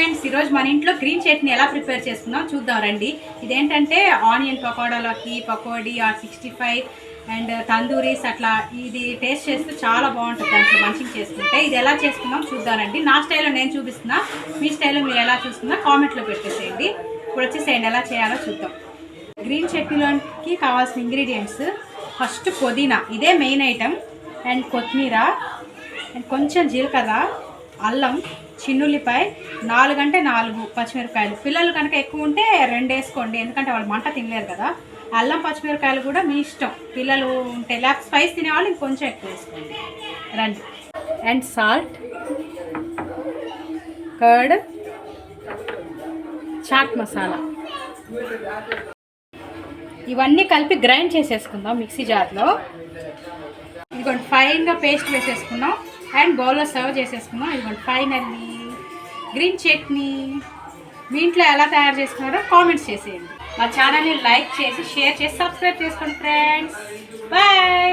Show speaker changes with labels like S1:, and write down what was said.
S1: Friends, ఈరోజు మన ఇంట్లో గ్రీన్ చట్నీ ఎలా ప్రిపేర్ చేసుకుందాం చూద్దాం రండి. ఇదేంటంటే ఆనియన్ పకోడాలోకి పకోడీ R65 అండ్ తందూరీస్ అట్లా ఇది టేస్ట్ చేస్తే చాలా బాగుంటుంది. దాంట్లో మంచిగా చేసుకుంటే ఇది ఎలా చేసుకుందాం చూద్దామండి. నా స్టైల్లో నేను చూపిస్తున్నా, మీ స్టైల్లో మీరు ఎలా చూస్తున్నా కామెంట్లో పెట్టేసేయండి. ఇప్పుడు వచ్చేసేయండి ఎలా చేయాలో చూద్దాం. గ్రీన్ చట్నీలోకి కావాల్సిన ఇంగ్రీడియంట్స్ ఫస్ట్ పుదీనా, ఇదే మెయిన్ ఐటమ్, అండ్ కొత్తిమీర, అండ్ కొంచెం జీలకర్ర, అల్లం, చిన్నుల్లిపాయ, 4 అంటే 4 పచ్చిమిరపకాయలు. పిల్లలు కనుక ఎక్కువ ఉంటే 2 వేసుకోండి, ఎందుకంటే వాళ్ళు మంట తినలేరు కదా. అల్లం పచ్చిమిరపకాయలు కూడా మీ ఇష్టం, పిల్లలు ఉంటే లేకపోతే స్పైస్ తినేవాళ్ళు ఇంకొంచెం ఎక్కువ వేసుకోండి. రండి. And salt, curd, chaat masala, ఇవన్నీ కలిపి గ్రైండ్ చేసేసుకుందాం మిక్సీ జార్లో. ఇదిగోండి ఫైన్గా పేస్ట్ వేసేసుకున్నాం అండ్ బౌల్లో సర్వ్ చేసేసుకున్నాం. ఇదిగోండి ఫైనల్లీ గ్రీన్ చట్నీ. మీ ఇంట్లో ఎలా తయారు చేసుకున్నారో కామెంట్స్ చేసేయండి. మా ఛానల్ని లైక్ చేసి షేర్ చేసి సబ్స్క్రైబ్ చేసుకోండి ఫ్రెండ్స్. బాయ్.